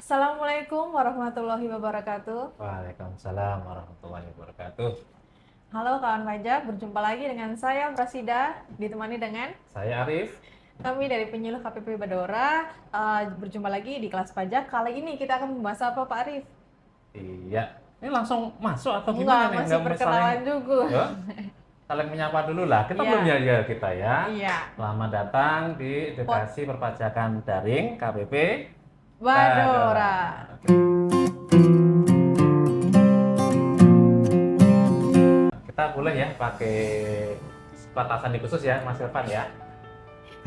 Assalamualaikum warahmatullahi wabarakatuh. Waalaikumsalam warahmatullahi wabarakatuh. Halo kawan pajak, berjumpa lagi dengan saya Prasida, ditemani dengan Saya Arif. kami dari penyuluh KPP Badora. Berjumpa lagi di kelas pajak. Kali ini kita akan membahas apa Pak Arif? Iya, ini langsung masuk atau Enggak, gimana nih? masih Saling, perkenalan juga. ya, saling menyapa dulu lah. Kita Iya, belum ya kita ya. iya. Selamat datang di Pot edukasi perpajakan daring KPP Badora. Badora. Kita boleh ya pakai batasan khusus ya, Mas Irfan ya.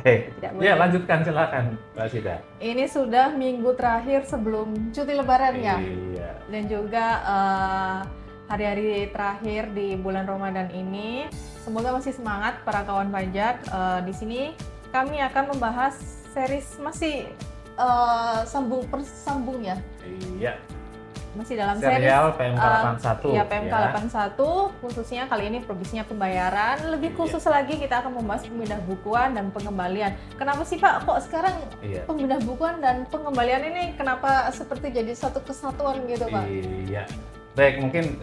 Oke, Tidak ya boleh. lanjutkan silakan, Mbak Sida. Ini sudah minggu terakhir sebelum cuti lebaran ya. Iya, Dan juga hari-hari terakhir di bulan Ramadan ini. Semoga masih semangat para kawan pajak. Di sini kami akan membahas series masih sambung persambung ya. iya. Masih dalam Serial series PMK 81 ya PMK 81 khususnya kali ini provisinya pembayaran. Lebih khusus lagi kita akan membahas pemindah bukuan dan pengembalian. Kenapa sih Pak kok sekarang Iya. pemindah bukuan dan pengembalian ini kenapa seperti jadi satu kesatuan gitu Pak? Iya. Baik, mungkin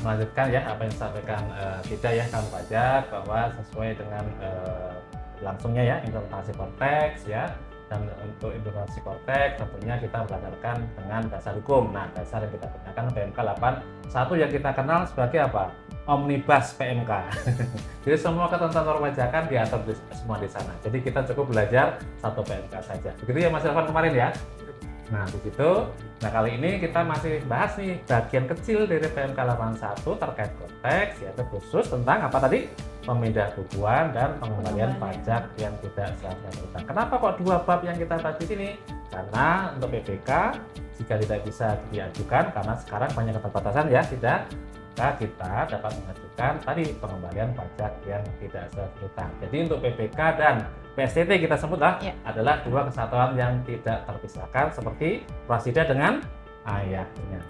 melanjutkan ya apa yang disampaikan kita ya kawan pajak bahwa sesuai dengan langsungnya ya implementasi konteks ya, dan untuk implementasi konteks tentunya kita berdasarkan dengan dasar hukum. Nah, dasar yang kita gunakan PMK 81 yang kita kenal sebagai apa? Omnibus PMK. Jadi semua ketentuan perpajakan diatur semua di sana. Jadi kita cukup belajar satu PMK saja. Begitu ya Mas Elvan kemarin ya. Nah, di situ. Nah, kali ini kita masih bahas nih bagian kecil dari PMK 81 terkait konteks, yaitu khusus tentang apa tadi? Pemindah bukuan dan pengembalian pajak yang tidak seharusnya berutang. Kenapa kok dua bab yang kita bahas di sini? Karena untuk PPK jika tidak bisa diajukan karena sekarang banyak keterbatasan ya, tidak, maka kita dapat mengajukan tadi pengembalian pajak yang tidak seharusnya berutang. Jadi untuk PPK dan PSTT kita sebutlah adalah dua kesatuan yang tidak terpisahkan seperti Prasida dengan ayahnya.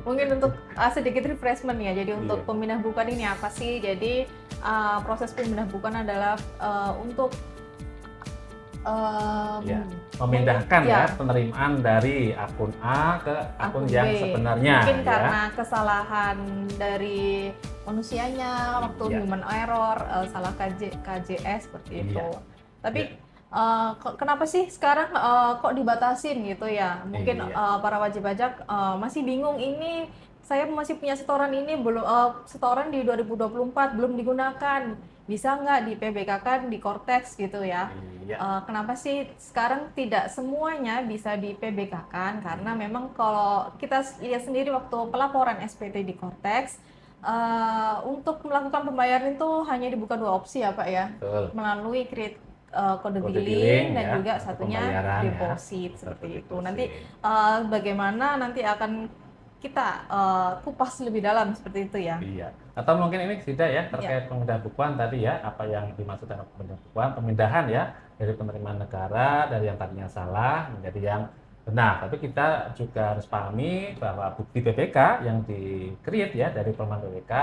Mungkin untuk sedikit refreshment ya. Jadi untuk pemindah bukuan ini apa sih? Jadi proses pemindah bukuan adalah untuk memindahkan ya penerimaan dari akun A ke akun yang B. sebenarnya. Mungkin ya. karena kesalahan dari manusianya waktu human error, salah KJS seperti itu. Tapi kenapa sih sekarang kok dibatasin gitu ya? Mungkin para wajib pajak masih bingung, ini saya masih punya setoran ini belum setoran di 2024 belum digunakan, bisa nggak di PBK kan di Kortex gitu ya? Kenapa sih sekarang tidak semuanya bisa di PBK kan? Karena memang kalau kita lihat sendiri waktu pelaporan SPT di Kortex, untuk melakukan pembayaran itu hanya dibuka dua opsi ya Pak ya. Betul. Melalui kode billing dan ya, juga satunya deposit seperti itu. Nanti bagaimana nanti akan kita kupas lebih dalam seperti itu ya. Iya. Atau mungkin ini tidak ya terkait pemindah bukuan tadi ya, apa yang dimaksud dengan pemindah bukuan, pemindahan ya dari penerimaan negara dari yang tadinya salah menjadi yang benar. Tapi kita juga harus pahami bahwa bukti PPK yang di-create ya dari permohonan PPK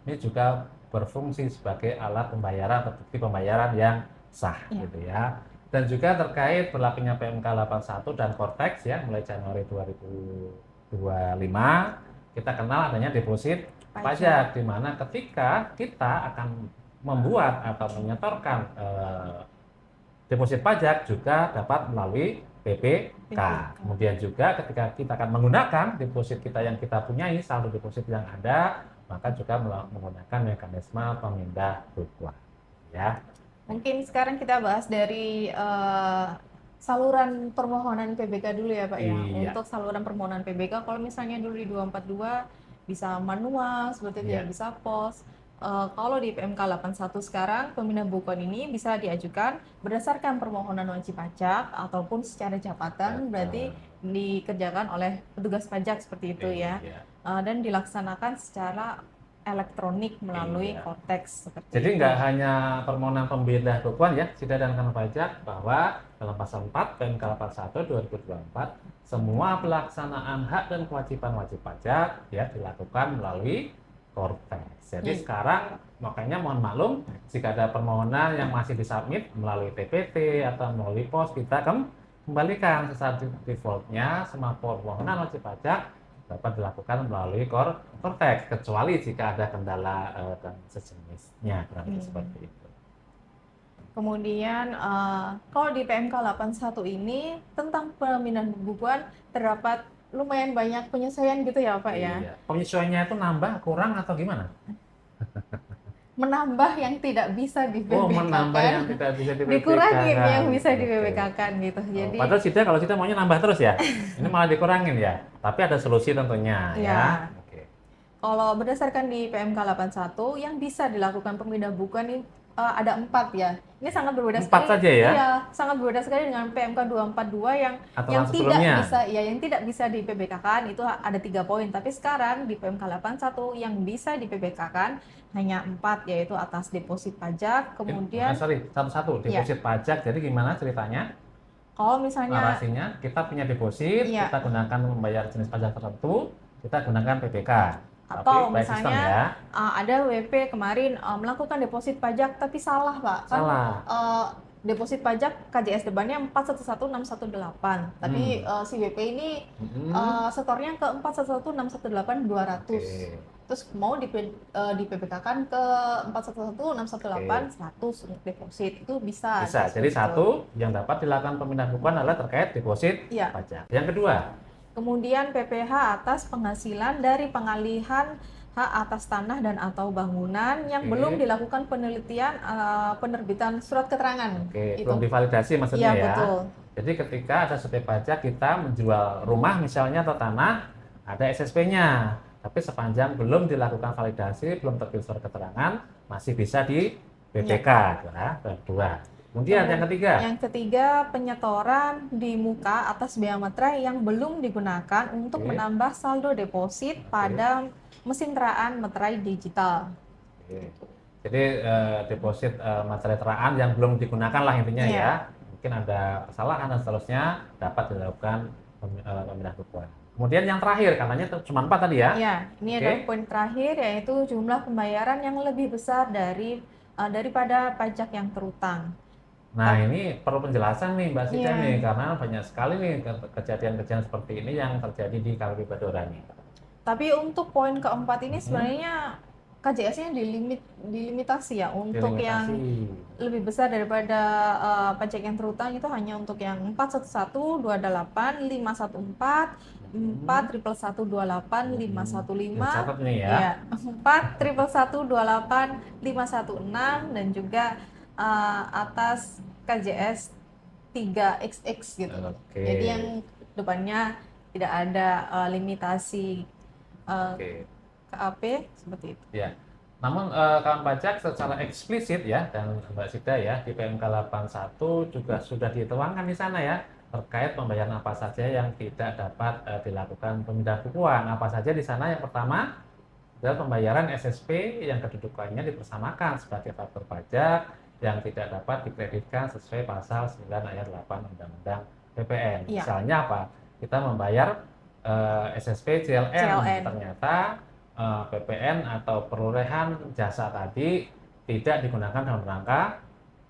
ini juga berfungsi sebagai alat pembayaran atau bukti pembayaran yang sah gitu ya. Dan juga terkait berlakunya PMK 81 dan Kortex ya mulai Januari 2025 kita kenal adanya deposit pajak, di mana ketika kita akan membuat atau menyetorkan deposit pajak juga dapat melalui PPK. Kemudian juga ketika kita akan menggunakan deposit kita yang kita punyai, saldo deposit yang ada, maka juga menggunakan mekanisme pemindah bukuan. Ya. Mungkin sekarang kita bahas dari saluran permohonan PBK dulu ya Pak ya. Untuk saluran permohonan PBK, kalau misalnya dulu di 242 bisa manual seperti itu ya, bisa pos. Kalau di PMK 81 sekarang pemindah bukuan ini bisa diajukan berdasarkan permohonan wajib pajak ataupun secara jabatan, berarti dikerjakan oleh petugas pajak seperti itu ya. Dan dilaksanakan secara elektronik melalui Kortex seperti Jadi itu. nggak hanya permohonan pemindah bukuan ya, Sida dan rekan pajak, bahwa dalam pasal 4 PMK 81 2024 semua pelaksanaan hak dan kewajiban wajib pajak ya dilakukan melalui Kortex. Jadi sekarang makanya mohon maklum jika ada permohonan yang masih disubmit melalui TPT atau melalui pos, kita kembalikan secara defaultnya semua permohonan wajib pajak dapat dilakukan melalui Cortex kecuali jika ada kendala dan sejenisnya kurang lebih seperti itu. Kemudian kalau di PMK 81 ini tentang pemindahan bukuan terdapat lumayan banyak penyesuaian gitu ya Pak ya. Iya. Penyesuaiannya itu nambah, kurang atau gimana? Menambah yang tidak bisa di Oh, PPK menambah kan, yang tidak bisa di PPK dikurangin kan. yang bisa di Oke. PPK kan gitu. Oh, Jadi padahal kalau kita maunya nambah terus ya. Ini malah dikurangin ya. Tapi ada solusi tentunya ya. ya, Oke. kalau berdasarkan di PMK 81 yang bisa dilakukan pemindah bukuan ini ada 4 ya. Ini sangat berbeda 4 sekali. saja ya? Iya, sangat berbeda sekali dengan PMK 242 yang Aturan tidak sebelumnya. bisa yang tidak bisa di PPK-kan itu ada 3 poin. Tapi sekarang di PMK 81 yang bisa di PPK-kan hanya 4 yaitu atas deposit pajak, kemudian Sorry, satu-satu deposit pajak. Jadi gimana ceritanya? kalau misalnya Narasinya kita punya deposit, Iya. kita gunakan membayar jenis pajak tertentu, kita gunakan PPK. atau Tapi by system misalnya ya. ada WP kemarin melakukan deposit pajak tapi salah Pak kan Salah. deposit pajak KJS depannya 411618 tapi si WP ini setornya ke 411618 200 Oke. terus mau di PPK kan ke 411618 100 untuk deposit itu bisa Bisa. Jadi seperti itu. satu yang dapat dilakukan pemindahan bukuan adalah terkait deposit Iya. pajak. Yang kedua, Kemudian PPh atas penghasilan dari pengalihan hak atas tanah dan atau bangunan yang Oke. belum dilakukan penelitian penerbitan surat keterangan. oke, Itu. belum divalidasi maksudnya Iya, ya. betul. Jadi ketika ada subyek pajak kita menjual rumah misalnya atau tanah, ada SSP-nya. Tapi sepanjang belum dilakukan validasi, belum terbit surat keterangan, masih bisa di PPK. Ya. Kedua. Kemudian yang ketiga. Yang ketiga, penyetoran di muka atas biaya materai yang belum digunakan untuk Oke. menambah saldo deposit pada mesin teraan materai digital. Oke. Jadi deposit materai teraan yang belum digunakan lah intinya Iya. ya. Mungkin ada kesalahan dan seterusnya dapat dilakukan pemindahan bukuan. Kemudian yang terakhir katanya cuma 4 tadi ya. Ya, ini Oke. adalah poin terakhir yaitu jumlah pembayaran yang lebih besar daripada pajak yang terutang. Nah, ini perlu penjelasan nih Mbak Sida Iya. nih, karena banyak sekali nih kejadian-kejadian seperti ini yang terjadi di KWP Badora nih. Tapi untuk poin keempat ini sebenarnya KJS-nya dilimitasi ya untuk yang Dilimitasi. lebih besar daripada pajak yang terutang itu hanya untuk yang 411, 28, 514, 4 triple 128, 515, Catat nih ya. iya, 4 triple 128, 516 dan juga atas KJS 3XX gitu. Oke. Jadi yang depannya tidak ada limitasi Oke. KAP seperti itu. Ya. Namun kawan pajak secara eksplisit ya dan Mbak Sida ya di PMK 81 juga sudah dituangkan di sana ya terkait pembayaran apa saja yang tidak dapat dilakukan pemindahan bukuan. Apa saja di sana? Yang pertama adalah pembayaran SSP yang kedudukannya dipersamakan sebagai faktur pajak yang tidak dapat dikreditkan sesuai pasal 9 ayat 8 Undang-Undang PPN. Iya. Misalnya apa? Kita membayar SSP CLN. Ternyata PPN atau perolehan jasa tadi tidak digunakan dalam rangka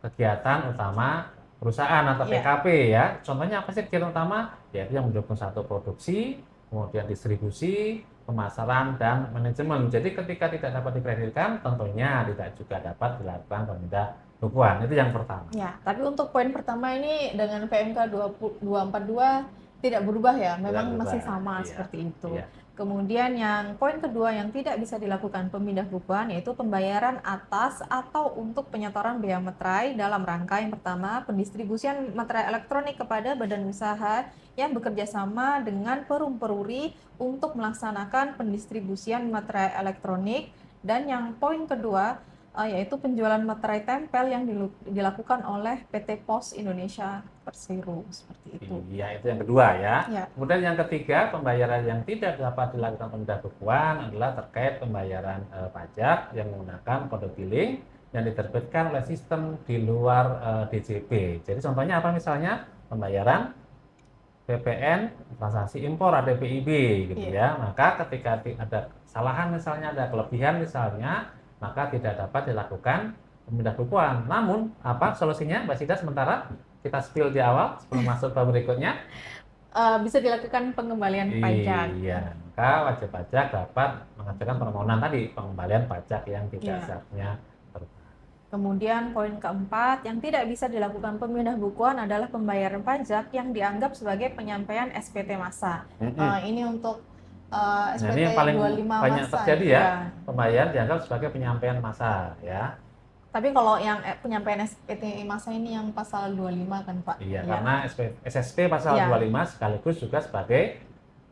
kegiatan utama perusahaan atau Iya. PKP ya. Contohnya apa sih kegiatan utama? Yaitu yang mendukung satu produksi, kemudian distribusi, pemasaran, dan manajemen. Jadi ketika tidak dapat dikreditkan, tentunya tidak juga dapat dilakukan pemindah bukuan. Itu yang pertama. Ya, tapi untuk poin pertama ini dengan PMK 242 tidak berubah ya, memang berubah, masih sama iya, seperti itu. iya. Kemudian yang poin kedua yang tidak bisa dilakukan pemindah bukuan yaitu pembayaran atas atau untuk penyetoran biaya materai dalam rangka yang pertama pendistribusian materai elektronik kepada badan usaha yang bekerja sama dengan perum-peruri untuk melaksanakan pendistribusian materai elektronik dan yang poin kedua yaitu penjualan materai tempel yang dilakukan oleh PT Pos Indonesia Persero seperti itu. Iya, itu yang kedua ya. Ya. Kemudian yang ketiga, pembayaran yang tidak dapat dilakukan pemindah bukuan adalah terkait pembayaran pajak yang menggunakan kode billing yang diterbitkan oleh sistem di luar DJP. Jadi contohnya apa misalnya? Pembayaran PPN transaksi impor ada PIB gitu ya. Maka ketika ada kesalahan misalnya, ada kelebihan misalnya, maka tidak dapat dilakukan pemindah bukuan. Namun apa solusinya Mbak Sida sementara? kita spill di awal sebelum masuk bab berikutnya? Bisa dilakukan pengembalian pajak. Iya, maka wajib pajak dapat mengajukan permohonan tadi pengembalian pajak yang tidak Iya. seharusnya berubah. Kemudian poin keempat, yang tidak bisa dilakukan pemindah bukuan adalah pembayaran pajak yang dianggap sebagai penyampaian SPT masa. Ini untuk Nah, SPT ini yang paling 25 banyak masa. terjadi ya, Iya. pembayaran dianggap sebagai penyampaian massa ya. Tapi kalau yang penyampaian SPT masa ini yang pasal 25 kan Pak? Iya, Iya. karena SSP pasal Iya. 25 sekaligus juga sebagai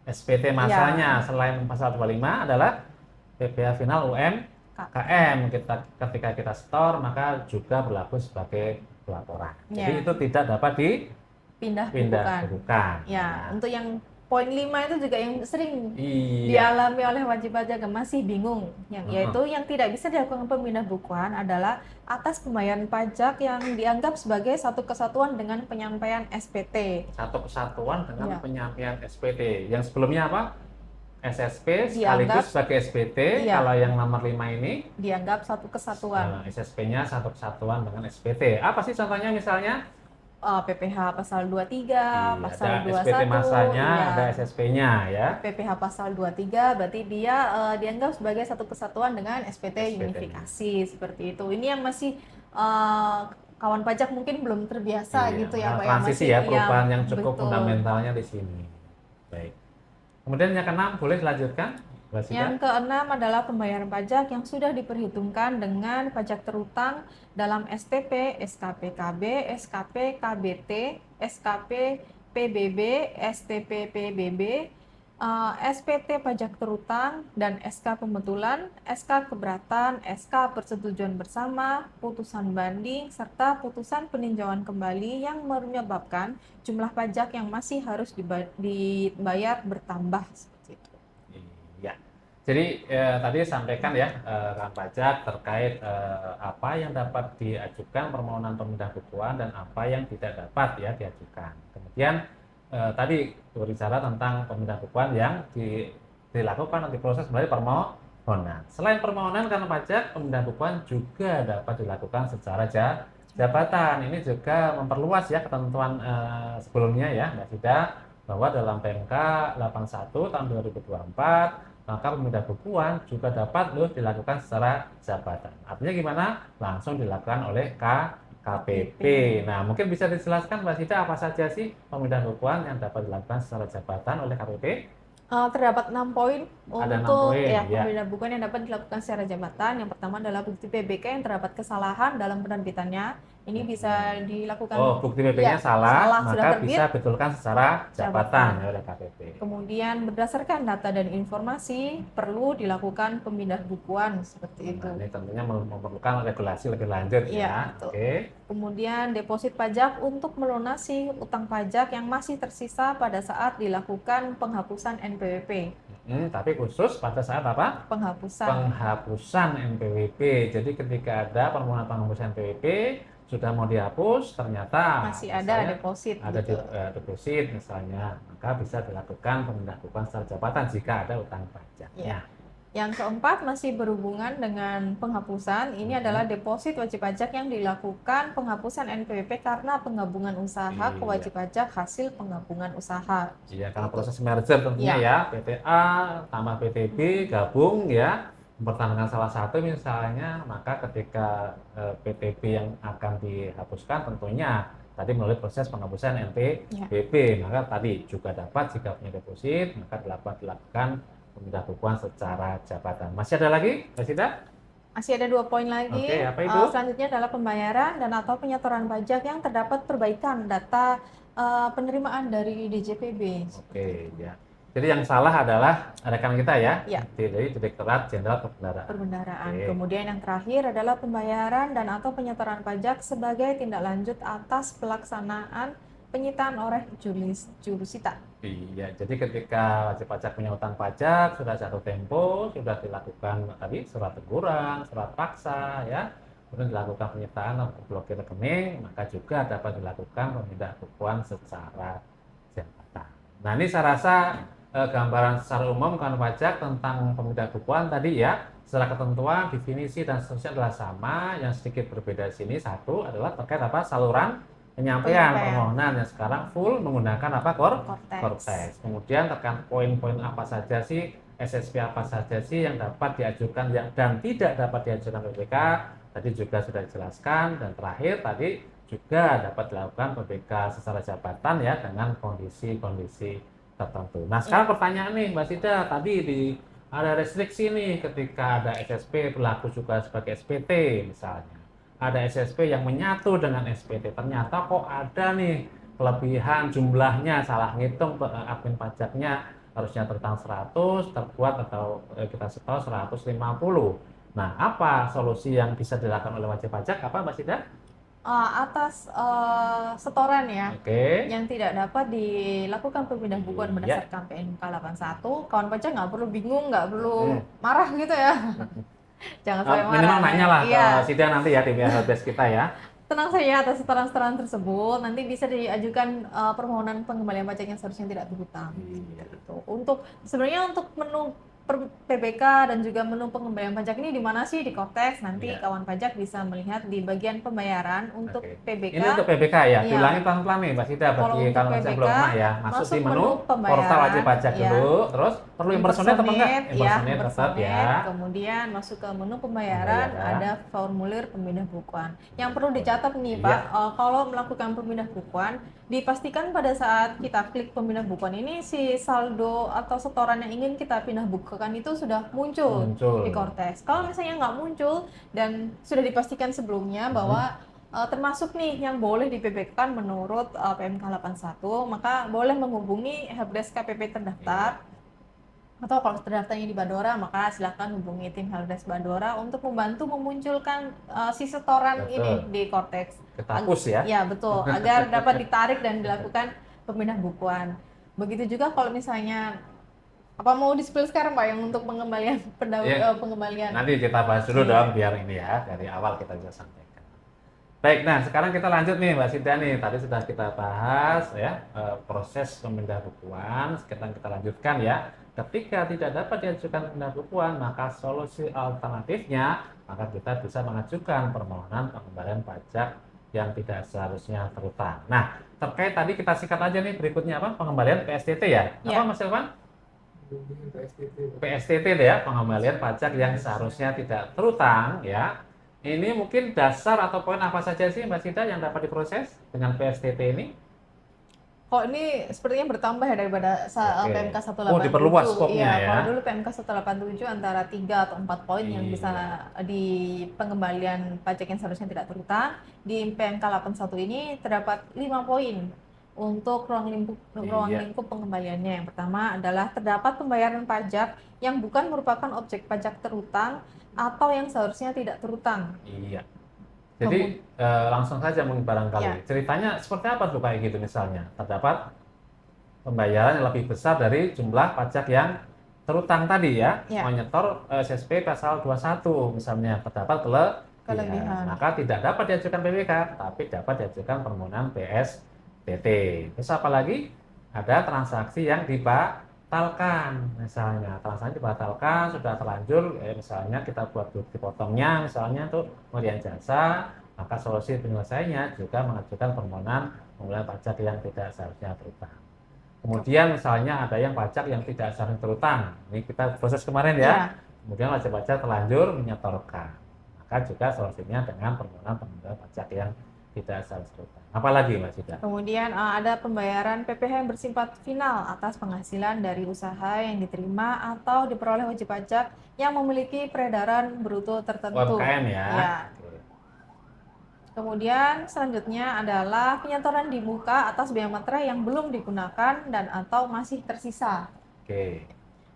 SPT masanya. Selain pasal 25 adalah PPh final UMKM. Ketika kita store maka juga berlaku sebagai pelaporan. Jadi Iya. itu tidak dapat Pindah dipindah bukukan. bukukan. Ya, untuk yang poin 5 itu juga yang sering Iya. dialami oleh wajib pajak yang masih bingung, yaitu yang tidak bisa dilakukan pemindah bukuan adalah atas pembayaran pajak yang dianggap sebagai satu kesatuan dengan penyampaian SPT. Satu kesatuan dengan Iya. penyampaian SPT. Yang sebelumnya apa? SSP Dianggap- sekaligus sebagai SPT. Iya. Kalau yang nomor 5 ini Dianggap satu kesatuan. SSP-nya satu kesatuan dengan SPT. Apa sih contohnya misalnya? PPh pasal 23, Iya, pasal ada 21, SPT masanya, iya. ada SSP-nya ya. PPh pasal 23 berarti dia dianggap sebagai satu kesatuan dengan SPT unifikasi seperti itu. Ini yang masih kawan pajak mungkin belum terbiasa Iya, gitu ya Pak, yang transisi masih ya, perubahan yang cukup betul. fundamentalnya di sini. Baik. Kemudian yang keenam boleh dilanjutkan, Mbak Sita? Yang keenam adalah pembayaran pajak yang sudah diperhitungkan dengan pajak terutang dalam STP, SKP KB, SKP KBT, SKP PBB, STP PBB, SPT pajak terutang, dan SK pembetulan, SK keberatan, SK persetujuan bersama, putusan banding, serta putusan peninjauan kembali yang menyebabkan jumlah pajak yang masih harus dibayar bertambah seperti itu. Iya. Jadi tadi sampaikan ya rekan pajak terkait apa yang dapat diajukan permohonan pemindah bukuan dan apa yang tidak dapat ya diajukan. Kemudian tadi berbicara tentang pemindah bukuan yang dilakukan atau diproses melalui permohonan. Selain permohonan rekan pajak, pemindah bukuan juga dapat dilakukan secara jabatan. Ini juga memperluas ya ketentuan sebelumnya ya Mbak Sida, bahwa dalam PMK 81 tahun 2024 maka pemindah bukuan juga dapat dilakukan secara jabatan. Artinya gimana? Langsung dilakukan oleh KPP. Nah, mungkin bisa dijelaskan Mbak Sita apa saja sih pemindahan bukuan yang dapat dilakukan secara jabatan oleh KPP? Terdapat 6 poin Ada 6 untuk poin, ya. pemindahan bukuan yang dapat dilakukan secara jabatan. Yang pertama adalah bukti PBK yang terdapat kesalahan dalam penerbitannya. Ini bisa dilakukan. Oh, bukti PBK-nya salah, sudah maka terbit. bisa betulkan secara jabatan Jabatan. oleh KPP. Kemudian berdasarkan data dan informasi perlu dilakukan pemindahan bukuan seperti itu. Nah, ini tentunya memerlukan regulasi lebih lanjut Iya, ya. betul. Oke. Kemudian deposit pajak untuk melunasi utang pajak yang masih tersisa pada saat dilakukan penghapusan NPWP. Tapi khusus pada saat apa? Penghapusan. Penghapusan NPWP. Jadi ketika ada permohonan penghapusan NPWP sudah mau dihapus, ternyata Masih ada misalnya deposit ada gitu. deposit misalnya, maka bisa dilakukan pemindahan bukuan secara jabatan jika ada utang pajaknya. Iya. Yang keempat masih berhubungan dengan penghapusan. Ini adalah deposit wajib pajak yang dilakukan penghapusan NPWP karena penggabungan usaha Iya. ke wajib pajak hasil penggabungan usaha. Iya, karena proses merger tentunya ya, PTA tambah PTB gabung ya, mempertahankan salah satu misalnya, maka ketika PTB yang akan dihapuskan tentunya tadi melalui proses penghapusan NPWP, maka tadi juga dapat jika punya deposit, maka dapat dilakukan pemindahan bukuan secara jabatan. Masih ada lagi, Mbak Sita? Masih ada 2 poin lagi. Oke, apa itu? Selanjutnya adalah pembayaran dan atau penyetoran pajak yang terdapat perbaikan data penerimaan dari DJPB. Oke, ya. Jadi yang salah adalah rekan kita ya, Ya. dari Direktorat Jenderal Perbendaharaan. Perbendaharaan. Oke. Kemudian yang terakhir adalah pembayaran dan atau penyetoran pajak sebagai tindak lanjut atas pelaksanaan penyitaan oleh jurusita. Iya, jadi ketika wajib pajak punya utang pajak sudah jatuh tempo, sudah dilakukan tadi surat teguran, surat paksa, ya, kemudian dilakukan penyitaan atau blokir rekening, maka juga dapat dilakukan pemindahan bukuan secara jabatan. Nah, ini saya rasa gambaran secara umum kan pajak tentang pemindahan bukuan tadi ya, secara ketentuan, definisi dan seterusnya adalah sama. Yang sedikit berbeda di sini satu adalah terkait apa? Saluran penyampaian permohonan yang sekarang full menggunakan apa? Cortex. Cortex. Kemudian terkait poin-poin apa saja sih, SSP apa saja sih yang dapat diajukan dan tidak dapat diajukan PBK, tadi juga sudah dijelaskan. Dan terakhir tadi juga dapat dilakukan PBK secara jabatan ya dengan kondisi-kondisi tertentu. Nah sekarang pertanyaan nih Mbak Sida, tadi ada restriksi nih ketika ada SSP berlaku juga sebagai SPT misalnya. Ada SSP yang menyatu dengan SPT, ternyata kok ada nih kelebihan jumlahnya, salah ngitung admin pajaknya harusnya tertang 100, terbuat atau kita setor 150. Nah, apa solusi yang bisa dilakukan oleh wajib pajak? Apa Mbak Sida? Atas setoran ya Oke. yang tidak dapat dilakukan pemindahan bukuan Iya. berdasarkan PMK 81, kawan pajak nggak perlu bingung, nggak perlu marah gitu ya. Jangan sampai marah. Minimal nanya lah ke Iya, Sida nanti ya di helpdesk kita ya. tenang saja atas setoran-setoran tersebut nanti bisa diajukan permohonan pengembalian pajak yang seharusnya tidak berhutang. Iya. Gitu. Sebenarnya untuk menu PBK dan juga menu pengembalian pajak ini di mana sih? Di Cortex. Nanti Iya. kawan pajak bisa melihat di bagian pembayaran untuk Oke. PBK. Ini untuk PBK ya, Iya. diulangi pelan-pelan nih Mbak Sida Kalau bagi untuk kawan pajak PBK, belum pernah ya, masuk di menu pembayaran, portal wajib pajak ya. dulu, terus perlu impersonate apa enggak? Impersonate tetap impersonate, ya. kemudian masuk ke menu pembayaran, ada formulir pemindah bukuan. Yang perlu dicatat nih Iya. Pak, kalau melakukan pemindah bukuan, dipastikan pada saat kita klik pemindah bukuan ini si saldo atau setoran yang ingin kita pindah bukukan itu sudah muncul di Cortex. Kalau misalnya nggak muncul dan sudah dipastikan sebelumnya bahwa termasuk nih yang boleh di-PBK-kan menurut PMK 81, maka boleh menghubungi helpdesk KPP terdaftar. Atau kalau terdaftarnya di Bandora, maka silakan hubungi tim helpdesk Bandora untuk membantu memunculkan si setoran ini di Cortex. Kita push ya. Ya betul, agar dapat ditarik dan dilakukan pemindah bukuan. Begitu juga kalau misalnya apa mau di-spill sekarang Pak yang untuk pengembalian pengembalian. Nanti kita bahas dulu dong biar ini ya dari awal kita bisa sampaikan. Baik, nah sekarang kita lanjut nih Mbak Sida nih. Tadi sudah kita bahas ya proses pemindah bukuan. Sekarang kita lanjutkan ya. Ketika tidak dapat diajukan pemindah bukuan, maka solusi alternatifnya maka kita bisa mengajukan permohonan pengembalian pajak yang tidak seharusnya terutang. Nah, terkait tadi kita sikat aja nih berikutnya apa? Pengembalian PSTT ya. Apa Mas Elvan? PSTT ya, pengembalian pajak yang seharusnya tidak terutang ya. Ini mungkin dasar atau poin apa saja sih Mbak Sida yang dapat diproses dengan PSTT ini? Kok ini sepertinya bertambah ya daripada PMK 187. Oh, diperluas skopnya ya. Kalau dulu PMK 187 antara 3 atau 4 poin yang bisa di pengembalian pajak yang seharusnya tidak terutang. Di PMK 81 ini terdapat 5 poin untuk ruang lingkup pengembaliannya. Yang pertama adalah terdapat pembayaran pajak yang bukan merupakan objek pajak terutang atau yang seharusnya tidak terutang. Iya. Jadi langsung saja mungkin barangkali ceritanya seperti apa tuh kayak gitu misalnya terdapat pembayaran yang lebih besar dari jumlah pajak yang terutang tadi ya, menyetor SSP pasal 21 misalnya terdapat kelebihan, maka tidak dapat diajukan PBK tapi dapat diajukan permohonan PSTT. Terus apalagi ada transaksi yang dibatalkan misalnya, transaksi dibatalkan sudah terlanjur misalnya kita buat bukti potongnya misalnya untuk pemberian jasa, maka solusi penyelesaiannya juga mengajukan permohonan pengembalian pajak yang tidak seharusnya terutang. Kemudian misalnya ada yang pajak yang tidak seharusnya terutang, ini kita proses kemarin ya, kemudian wajib pajak terlanjur menyetorkan, maka juga solusinya dengan permohonan pengembalian pajak yang tidak seharusnya terutang. Apalagi Mbak Sida? Kemudian ada pembayaran PPh yang bersifat final atas penghasilan dari usaha yang diterima atau diperoleh wajib pajak yang memiliki peredaran bruto tertentu. UMKM ya. Kemudian selanjutnya adalah penyetoran di muka atas biaya materai yang belum digunakan dan atau masih tersisa.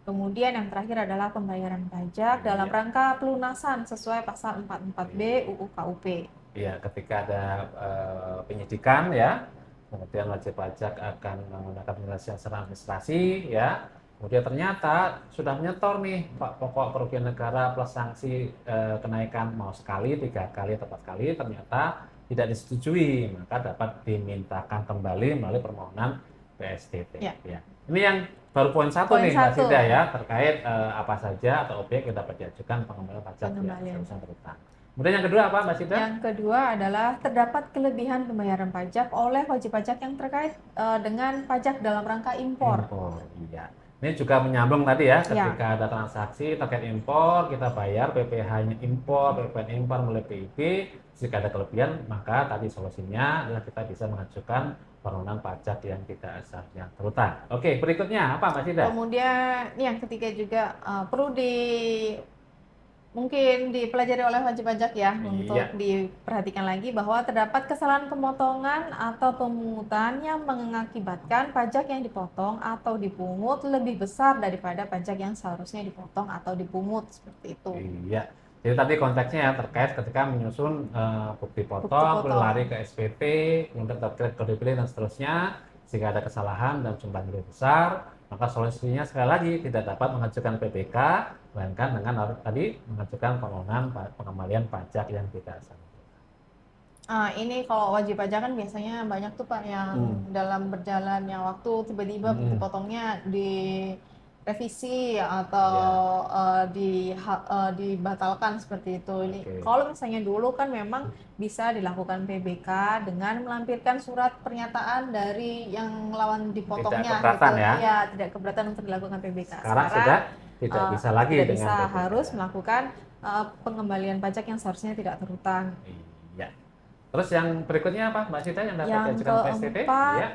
Kemudian yang terakhir adalah pembayaran pajak dalam rangka pelunasan sesuai pasal 44B UU KUP. Iya, ketika ada penyidikan ya, kemudian wajib pajak akan menggunakan penyelesaian secara administrasi ya, kemudian ternyata sudah menyetor nih pokok kerugian negara plus sanksi kenaikan mau sekali, 3 kali atau 4 kali, ternyata tidak disetujui, maka dapat dimintakan kembali melalui permohonan PSTT. Ya. Ini yang baru poin 1 nih Mbak Sida ya, terkait apa saja atau objek yang dapat diajukan pengembalian pajak yang seharusnya terutang. Kemudian yang kedua apa, Mbak Sita? Yang kedua adalah terdapat kelebihan pembayaran pajak oleh wajib pajak yang terkait dengan pajak dalam rangka impor. Impor, iya. Ini juga menyambung tadi ya, Ya, ketika ada transaksi terkait impor, kita bayar PPh-nya impor, PPN impor melalui PIB. Jika ada kelebihan, maka tadi solusinya adalah kita bisa mengajukan permohonan pajak yang tidak seharusnya terhutang. Oke, berikutnya apa, Mbak Sida? kemudian yang ketiga juga perlu mungkin dipelajari oleh wajib pajak ya, untuk Iya, diperhatikan lagi bahwa terdapat kesalahan pemotongan atau pemungutan yang mengakibatkan pajak yang dipotong atau dipungut lebih besar daripada pajak yang seharusnya dipotong atau dipungut, seperti itu. iya. Jadi tadi konteksnya ya terkait ketika menyusun bukti Bukti potong, kemudian lari potong. ke SPT, kemudian terkait kode pilih dan seterusnya. Jika ada kesalahan dan jumlahnya lebih besar, maka solusinya sekali lagi tidak dapat mengajukan PPK, melainkan dengan tadi mengajukan permohonan pengembalian pajak yang tidak sah. Ini kalau wajib pajak kan biasanya banyak tuh Pak yang Hmm. dalam berjalannya waktu tiba-tiba bukti Hmm. potongnya direvisi atau Iya, dibatalkan seperti itu. Ini oke. kalau misalnya dulu kan memang bisa dilakukan PBK dengan melampirkan surat pernyataan dari yang lawan Tidak dipotongnya keberatan gitu. ya. Iya, tidak keberatan untuk dilakukan PBK. Sekarang sudah Sekarang tidak bisa lagi tidak dengan bisa, PPK. harus melakukan pengembalian pajak yang seharusnya tidak terhutang. Iya. Terus yang berikutnya apa, Mbak Sita, yang dapat Yang diajukan PSTT? keempat, Iya.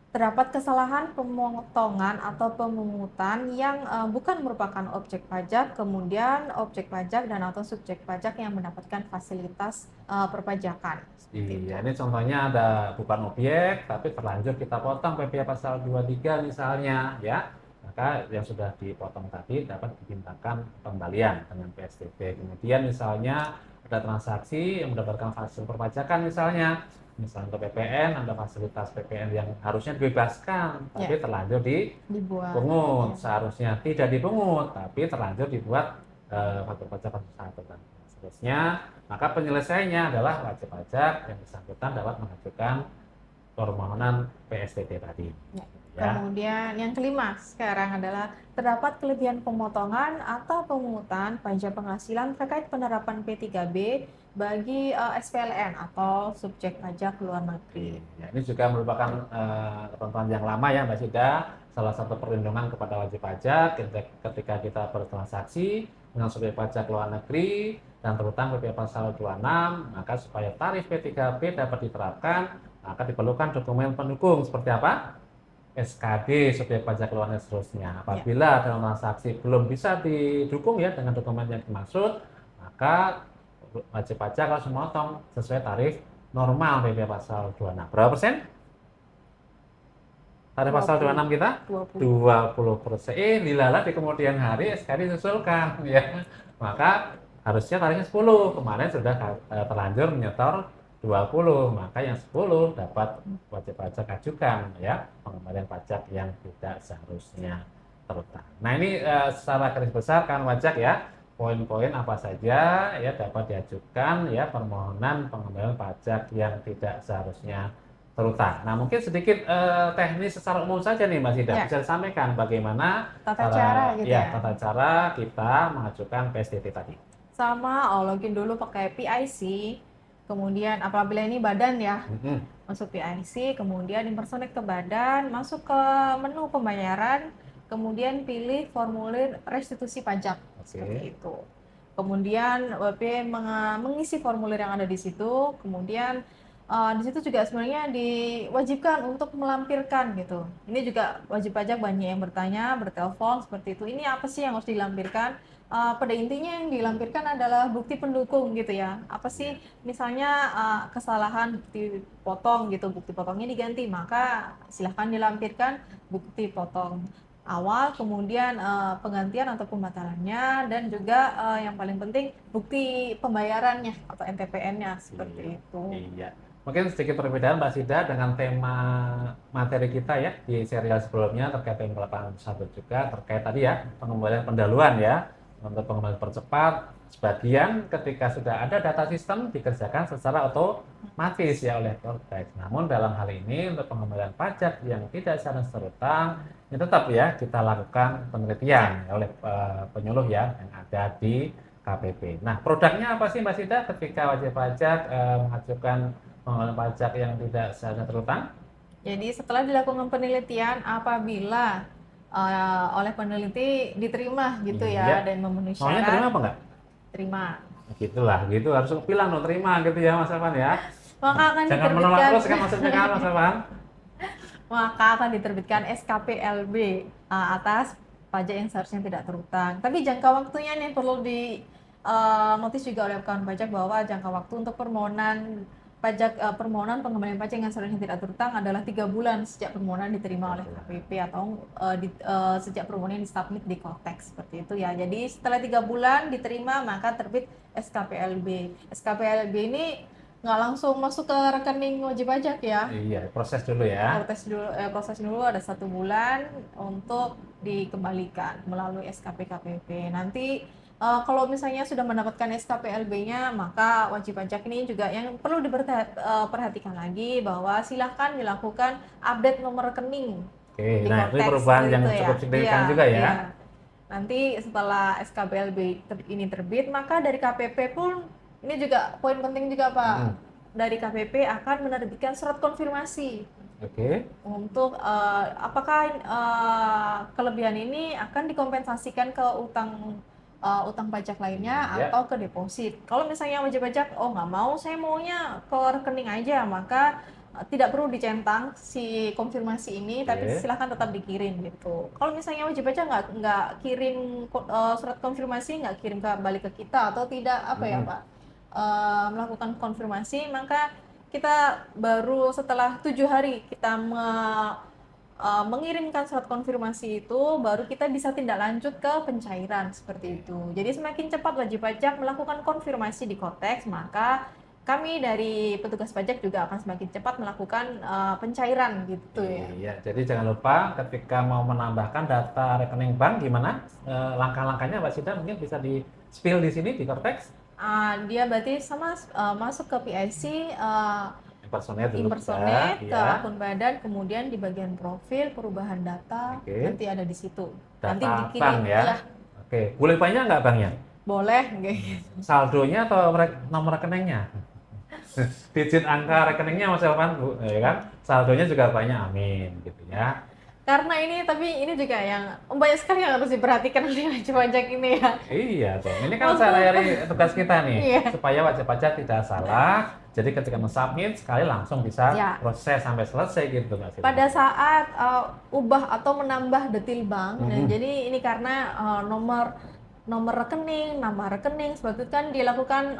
terdapat kesalahan pemotongan atau pemungutan yang bukan merupakan objek pajak, kemudian objek pajak dan atau subjek pajak yang mendapatkan fasilitas perpajakan. Seperti itu. Iya, ini contohnya ada bukan objek, tapi terlanjur kita potong PPh pasal 23 misalnya, ya. Maka yang sudah dipotong tadi dapat dimintakan kembalian dengan PSTB. Kemudian misalnya ada transaksi yang mendapatkan fasilitas perpajakan misalnya untuk PPN ada fasilitas PPN yang harusnya dibebaskan, tapi Ya, terlanjur dibuat. dipungut. Ya. Seharusnya tidak dipungut, tapi terlanjur dibuat faktur pajak satu dan seterusnya. Maka penyelesaiannya adalah wajib pajak yang bersangkutan dapat mengajukan permohonan PSTT tadi. Ya. Ya, Kemudian yang kelima sekarang adalah terdapat kelebihan pemotongan atau pemungutan pajak penghasilan terkait penerapan P3B bagi SPLN atau subjek pajak luar negeri. ya, ini juga merupakan ketentuan yang lama ya Mbak Sida. Salah satu perlindungan kepada wajib pajak ketika kita bertransaksi dengan subjek pajak luar negeri dan terutang PPh pasal 26, maka supaya tarif P3B dapat diterapkan, maka diperlukan dokumen pendukung seperti apa? SKD, subjek pajak luar negeri seterusnya. Ya. Apabila dalam transaksi belum bisa didukung ya dengan dokumen yang dimaksud, maka wajib pajak harus memotong sesuai tarif normal PPh pasal 26. Berapa persen? Tarif pasal 26 kita 20. 20%. Dilala di kemudian hari SKD disusulkan ya. Maka harusnya tarifnya 10. Kemarin sudah terlanjur menyetor 20, maka yang 10 dapat wajib pajak ajukan ya pengembalian pajak yang tidak seharusnya terhutang. Nah, ini secara garis besar kan pajak ya, poin-poin apa saja ya dapat diajukan ya permohonan pengembalian pajak yang tidak seharusnya terhutang. Nah, mungkin sedikit teknis secara umum saja nih Mbak Sida, Ya. bisa disampaikan bagaimana Tata cara gitu ya. tata cara kita mengajukan PSTT tadi. Sama, login dulu pakai PIC. Kemudian apabila ini badan ya, masuk PIC, kemudian impersonate ke badan, masuk ke menu pembayaran, kemudian pilih formulir restitusi pajak. Seperti itu. Kemudian WP mengisi formulir yang ada di situ, kemudian di situ juga sebenarnya diwajibkan untuk melampirkan gitu. Ini juga wajib pajak banyak yang bertanya, bertelepon seperti itu. Ini apa sih yang harus dilampirkan? Pada intinya yang dilampirkan adalah bukti pendukung gitu ya. Apa sih misalnya kesalahan bukti potong gitu, bukti potongnya diganti, maka silahkan dilampirkan bukti potong awal, kemudian penggantian atau pembatalannya, dan juga yang paling penting bukti pembayarannya atau NTPN-nya seperti itu. Iya. Mungkin sedikit perbedaan Mbak Sida dengan tema materi kita ya di serial sebelumnya terkait tema 81 juga terkait tadi ya pengembalian pendahuluan ya untuk pengembalian percepat sebagian ketika sudah ada data sistem dikerjakan secara otomatis ya oleh Cortex. Namun dalam hal ini untuk pengembalian pajak yang tidak secara terhutang ini tetap ya kita lakukan penelitian ya oleh penyuluh ya yang ada di KPP. Nah, produknya apa sih Mbak Sida ketika wajib pajak mengajukan pengenalan pajak yang tidak seharusnya terutang? Jadi setelah dilakukan penelitian, apabila oleh peneliti diterima gitu ya Iya. dan memenuhi Maunya terima syarat, apa enggak? terima. Gitulah, gitu harus bilang dong terima gitu ya Mas Evan ya. Maka akan Jangan menolak diterbitkan terus kan maksudnya kan Mas Evan? maka akan diterbitkan SKPLB atas pajak yang seharusnya tidak terutang. Tapi jangka waktunya nih perlu di notis juga oleh kawan pajak bahwa jangka waktu untuk permohonan pajak permohonan pengembalian pajak yang seharusnya tidak terutang adalah 3 bulan sejak permohonan diterima oleh KPP atau sejak permohonan disubmit di Kotex seperti itu ya. Jadi setelah 3 bulan diterima maka terbit SKPLB. SKPLB ini nggak langsung masuk ke rekening wajib pajak ya. Iya, proses dulu ya. Proses dulu ada 1 bulan untuk dikembalikan melalui SKP KPP. Nanti kalau misalnya sudah mendapatkan SKPLB-nya, maka wajib pajak ini juga yang perlu diperhatikan lagi bahwa silahkan dilakukan update nomor rekening Oke, di nah itu Kotex perubahan yang gitu ya. cukup signifikan Iya, juga ya. iya. Nanti setelah SKPLB ini terbit, maka dari KPP pun ini juga poin penting juga Pak. Dari KPP akan menerbitkan surat konfirmasi Oke. untuk apakah kelebihan ini akan dikompensasikan ke utang pajak lainnya Iya. atau ke deposit. Kalau misalnya wajib pajak, oh nggak mau, saya maunya ke rekening aja, maka tidak perlu dicentang si konfirmasi ini, tapi Oke. silahkan tetap dikirim gitu. Kalau misalnya wajib pajak nggak kirim surat konfirmasi, nggak kirim balik ke kita atau tidak apa ya Pak, melakukan konfirmasi, maka kita baru setelah 7 hari kita mengirimkan surat konfirmasi itu, baru kita bisa tindak lanjut ke pencairan seperti itu. Jadi semakin cepat wajib pajak melakukan konfirmasi di Kotex, maka kami dari petugas pajak juga akan semakin cepat melakukan pencairan gitu ya. Iya, jadi jangan lupa ketika mau menambahkan data rekening bank gimana langkah-langkahnya Mbak Sida mungkin bisa di spill di sini di Cortex. Dia berarti sama masuk ke PIC, Impersonate dulu impersonate kita, ke ya. akun badan, kemudian di bagian profil perubahan data, Oke. nanti ada di situ. Data Nanti bank dikirim ya. Oke, boleh banyak nggak banknya? boleh nggak? Saldonya atau nomor rekeningnya? Digit angka rekeningnya Mas Elvan, Bu, ya kan? Saldonya juga banyak, amin gitu ya. Karena tapi ini juga yang banyak sekali yang harus diperhatikan oleh wajib pajak ini ya. Iya dong, ini kan sehari-hari tugas kita nih, Iya. supaya wajib pajak tidak salah. Jadi ketika men-submit sekali langsung bisa Ya. proses sampai selesai gitu Mbak Siti. Pada saat ubah atau menambah detail bank, nah, jadi ini karena nomor rekening, nama rekening seperti itu kan dilakukan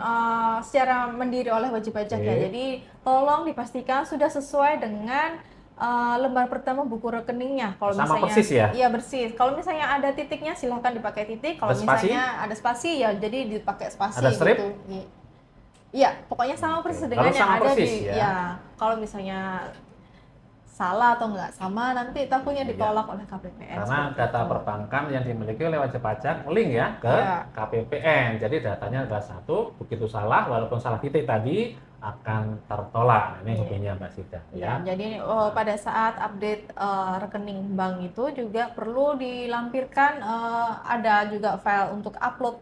secara mandiri oleh wajib pajak ya. Oke. Jadi tolong dipastikan sudah sesuai dengan lembar pertama buku rekeningnya. Kalau Sama misalnya persis ya? Iya bersih. Kalau misalnya ada titiknya silahkan dipakai titik. Kalau Ada spasi? misalnya ada spasi ya jadi dipakai spasi Ada strip? gitu. Iya, pokoknya sama persis dengan Harus yang sama ada persis, di ya? kalau misalnya salah atau nggak sama nanti takutnya ditolak oleh KPPN. Karena seperti data itu. perbankan yang dimiliki oleh wajib pajak link ya ke Iya. KPPN. Jadi datanya adalah satu, begitu salah walaupun salah titik tadi akan tertolak. Nah, ini Iya. hobinya Mbak Sida Ya, ya. jadi pada saat update rekening bank itu juga perlu dilampirkan ada juga file untuk upload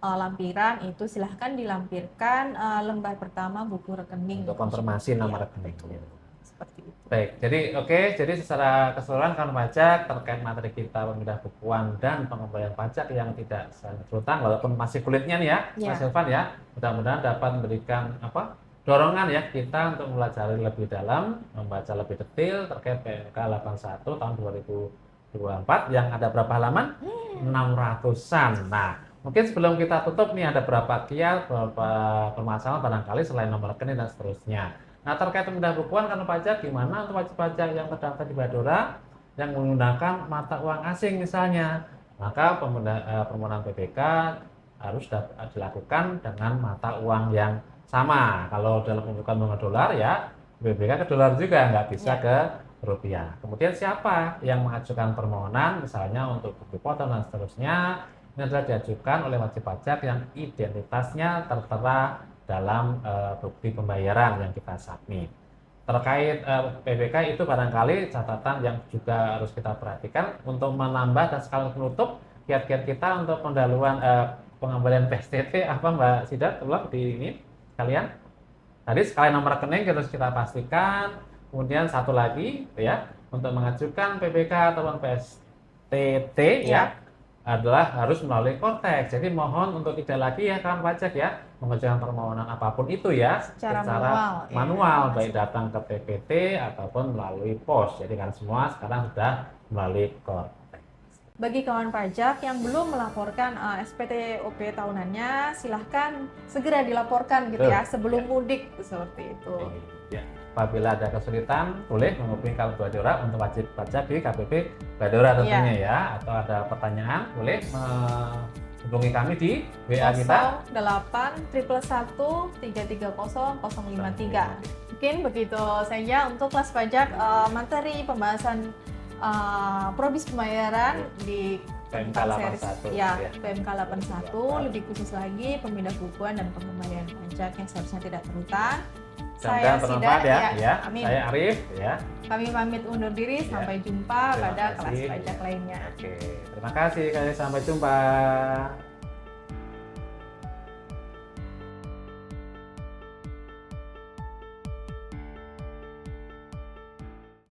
lampiran itu silahkan dilampirkan lembar pertama buku rekening Untuk konfirmasi nama Ya, rekeningnya. seperti itu. Baik, jadi secara keseluruhan kan pajak terkait materi kita pemindah bukuan dan pengembalian pajak yang tidak berutang walaupun masih kulitnya nih ya, Ya. Mas Silvan ya. Mudah-mudahan dapat memberikan dorongan ya kita untuk mempelajari lebih dalam, membaca lebih detail terkait PMK 81 tahun 2024 yang ada berapa halaman? 600-an. Nah, mungkin sebelum kita tutup nih ada berapa kiat, berapa permasalahan barangkali selain nomor rekening dan seterusnya. Nah, terkait pemindahan bukuan kantor pajak gimana untuk wajib pajak yang terdaftar di Badora yang menggunakan mata uang asing misalnya, maka permohonan PPK harus dilakukan dengan mata uang yang sama. Kalau dalam pembukaan bunga dolar ya PPK ke dolar juga, nggak bisa ke rupiah. Kemudian siapa yang mengajukan permohonan misalnya untuk bukti foto dan seterusnya, ini adalah diajukan oleh wajib pajak yang identitasnya tertera dalam bukti pembayaran yang kita submit. Terkait PPK itu barangkali catatan yang juga harus kita perhatikan untuk menambah dan sekaligus menutup kiat-kiat kita untuk pendahuluan pengembalian PSTT apa Mbak Sidat? Tolong di ini kalian. Tadi sekali nomor rekening terus kita pastikan. Kemudian satu lagi ya, untuk mengajukan PPK ataupun PSTT ya adalah harus melalui Kortex. Jadi mohon untuk tidak lagi ya kawan pajak ya mengajukan permohonan apapun itu ya Secara manual, ya. baik datang ke PPT ataupun melalui pos. Jadi kan semua sekarang sudah melalui Kortex. Bagi kawan pajak yang belum melaporkan SPT/OP tahunannya, silahkan segera dilaporkan gitu ya sebelum mudik seperti itu. Ya. Apabila ada kesulitan, boleh menghubungi Kawan Bladora untuk wajib pajak di KPP Bladora tentunya ya. Atau ada pertanyaan, boleh menghubungi kami di WA kita 08 111 330 053. Mungkin begitu saja untuk kelas pajak materi pembahasan probis pembayaran di PMK tentang 81 ya, PMK 81 lebih khusus lagi pemindahukuan dan pengembalian pajak yang seharusnya tidak terhutang. Saya bermanfaat Sida, ya. Amin. Saya Arif ya. Kami pamit undur diri, sampai jumpa Terima pada kasih. kelas pajak lainnya. Oke, terima kasih. Sampai jumpa.